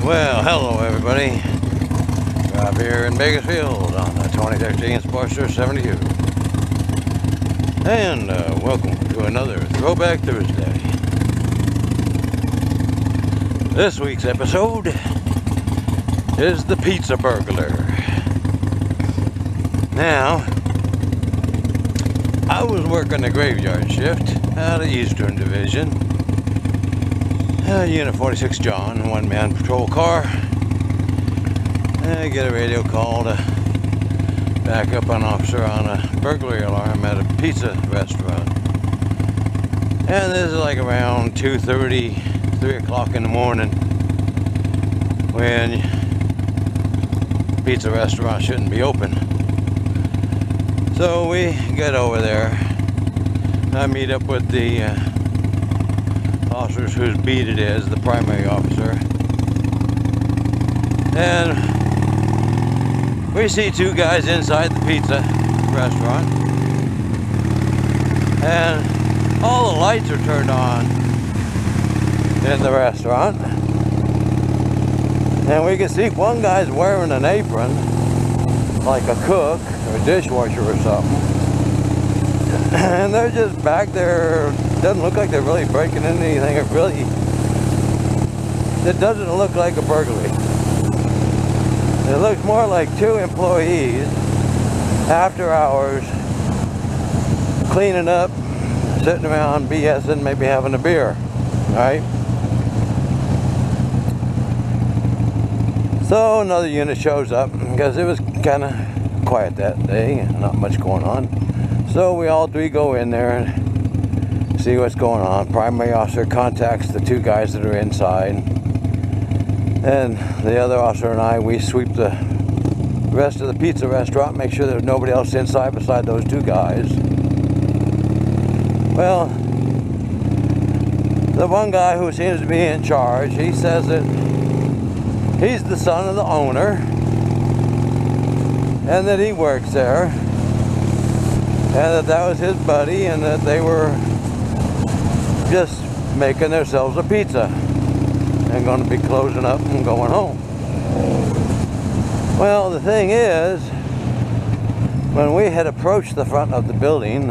Well, hello everybody. Rob here in Bakersfield on the 2013 Sportster 72. And welcome to another Throwback Thursday. This week's episode is the Pizza Burglar. Now, I was working the graveyard shift out of Eastern Division. Unit 46 John, one-man patrol car. I get a radio call to back up an officer on a burglary alarm at a pizza restaurant. And this is like around 2:30, 3 o'clock in the morning, when pizza restaurant shouldn't be open. So we get over there. I meet up with the officers whose beat it is, the primary officer. And we see two guys inside the pizza restaurant. And all the lights are turned on in the restaurant. And we can see one guy's wearing an apron, like a cook or a dishwasher or something. And they're just back there. Doesn't look like they're really breaking into anything. It doesn't look like a burglary. It looks more like two employees after hours cleaning up, sitting around BSing, maybe having a beer, right? So another unit shows up because it was kind of quiet that day, not much going on. So we all three go in there and see what's going on. Primary officer contacts the two guys that are inside, and the other officer and I, we sweep the rest of the pizza restaurant, make sure there's nobody else inside beside those two guys. Well, the one guy who seems to be in charge, he says that he's the son of the owner and that he works there and that was his buddy and that they were just making themselves a pizza and going to be closing up and going home. Well, the thing is, when we had approached the front of the building,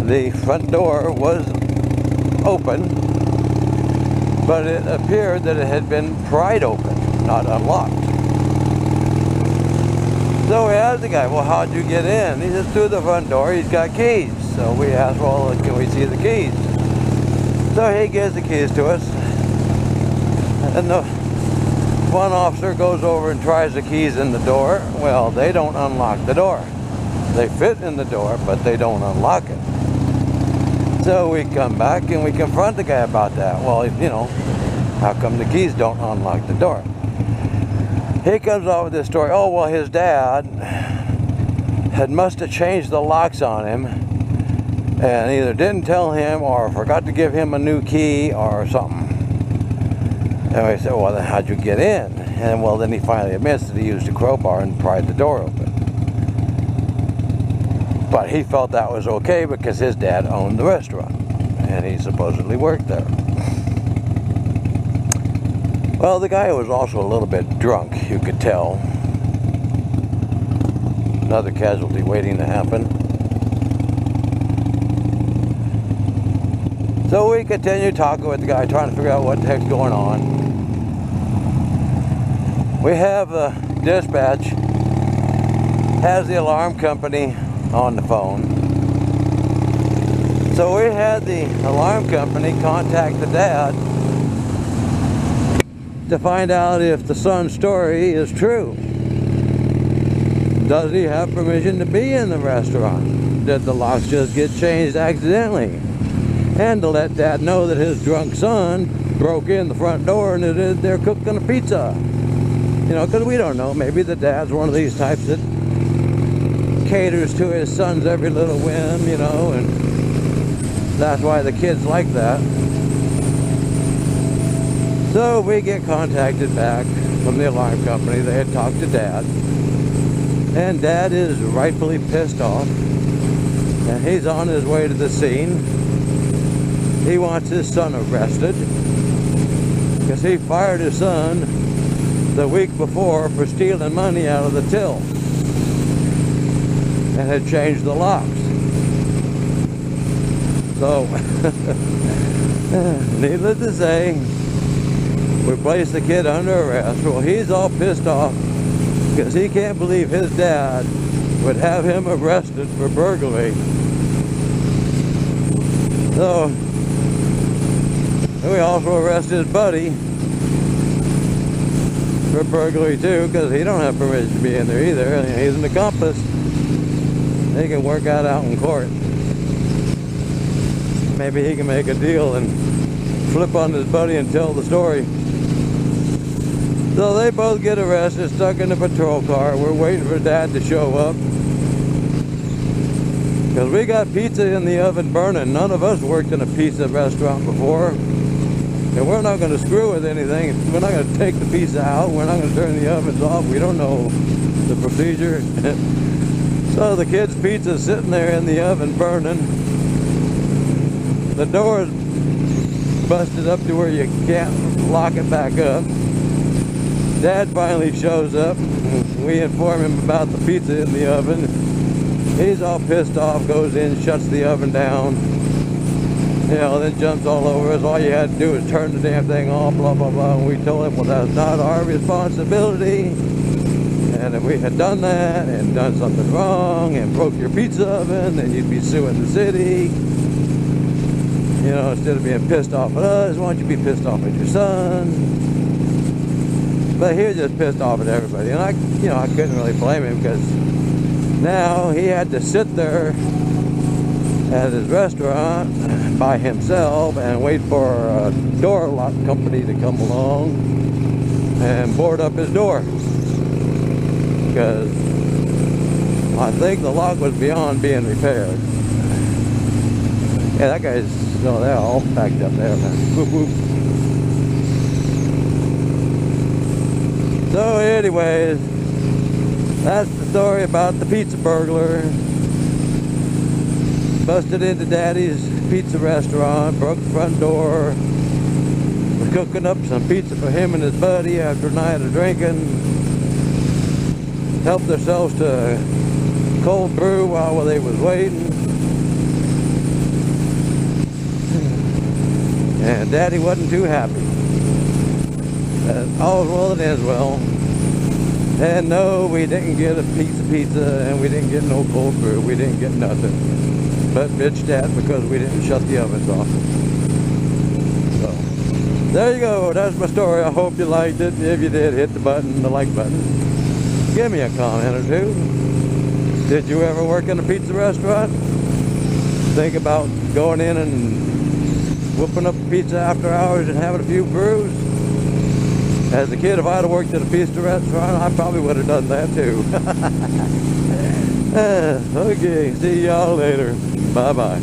the front door was open, but it appeared that it had been pried open, not unlocked. So we asked the guy, well, how'd you get in? He says, through the front door, he's got keys. So we asked, well, can we see the keys? So he gives the keys to us, and the one officer goes over and tries the keys in the door. Well, they don't unlock the door. They fit in the door, but they don't unlock it. So we come back and we confront the guy about that. Well, you know, how come the keys don't unlock the door? He comes out with this story. Oh, well, his dad must have changed the locks on him and either didn't tell him or forgot to give him a new key or something. And we said, well, then how'd you get in? And well, then he finally admits that he used a crowbar and pried the door open. But he felt that was okay because his dad owned the restaurant and he supposedly worked there. Well, the guy was also a little bit drunk, you could tell. Another casualty waiting to happen. So we continued talking with the guy, trying to figure out what the heck's going on. We have dispatch, has the alarm company on the phone. So we had the alarm company contact the dad to find out if the son's story is true. Does he have permission to be in the restaurant? Did the locks just get changed accidentally? And to let dad know that his drunk son broke in the front door and that they're cooking a pizza. You know, because we don't know. Maybe the dad's one of these types that caters to his son's every little whim, you know, and that's why the kids like that. So we get contacted back from the alarm company. They had talked to Dad, and Dad is rightfully pissed off, and he's on his way to the scene. He wants his son arrested. because he fired his son the week before for stealing money out of the till and had changed the locks. So, needless to say, we placed the kid under arrest. Well, he's all pissed off because he can't believe his dad would have him arrested for burglary. So, we also arrested his buddy for burglary too, because he don't have permission to be in there either. He's an accomplice. They can work that out in court. Maybe he can make a deal and flip on his buddy and tell the story. So they both get arrested, stuck in the patrol car. We're waiting for Dad to show up, because we got pizza in the oven burning. None of us worked in a pizza restaurant before, and we're not going to screw with anything. We're not going to take the pizza out. We're not going to turn the ovens off. We don't know the procedure. So the kid's pizza's sitting there in the oven burning. The door's busted up to where you can't lock it back up. Dad finally shows up. We inform him about the pizza in the oven. He's all pissed off, goes in, shuts the oven down. You know, then jumps all over us. All you had to do is turn the damn thing off, blah, blah, blah. And we told him, well, that's not our responsibility. And if we had done that and done something wrong and broke your pizza oven, then you'd be suing the city. You know, instead of being pissed off at us, why don't you be pissed off at your son? But he was just pissed off at everybody. And I couldn't really blame him, because now he had to sit there at his restaurant by himself and wait for a door lock company to come along and board up his door, because I think the lock was beyond being repaired. Yeah, that guy's, no, they're all packed up there, man. Whoop, whoop. So anyways, that's the story about the pizza burglar. Busted into Daddy's pizza restaurant, broke the front door, was cooking up some pizza for him and his buddy after a night of drinking. Helped themselves to cold brew while they was waiting. And Daddy wasn't too happy. All's well that ends well. And no, we didn't get a piece of pizza, and we didn't get no cold brew. We didn't get nothing but bitched at because we didn't shut the ovens off. So, there you go. That's my story. I hope you liked it. If you did, hit the button, the like button. Give me a comment or two. Did you ever work in a pizza restaurant? Think about going in and whooping up a pizza after hours and having a few brews? As a kid, if I'd have worked at a pizza restaurant, I probably would have done that too. Okay, see y'all later. Bye-bye.